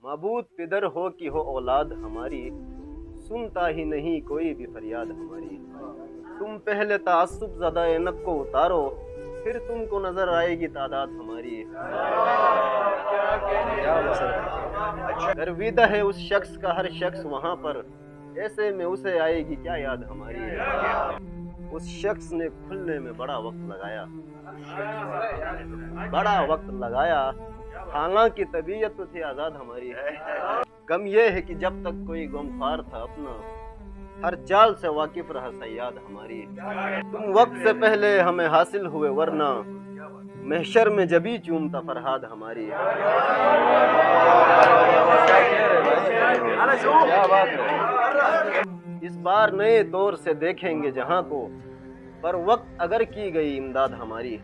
माबूद पिदर हो कि हो औलाद हमारी, सुनता ही नहीं कोई भी फरियाद हमारी। तुम पहले तासुब ज़दा नक को उतारो, फिर तुमको नजर आएगी तादाद हमारी। गर्विदा है उस शख्स का हर शख्स वहाँ पर, ऐसे में उसे आएगी क्या याद हमारी। उस शख्स ने खुलने में बड़ा वक्त लगाया, हालांकि तबीयत तो थी आज़ाद हमारी। गम ये है कि जब तक कोई गमख्वार था अपना, हर चाल से वाकिफ रहा सयाद हमारी। तुम वक्त से पहले हमें हासिल हुए, वरना महशर में जबी चूमता फरहाद हमारी। क्या बात है। इस बार नए तौर से देखेंगे जहां को, पर वक्त अगर की गई इमदाद हमारी।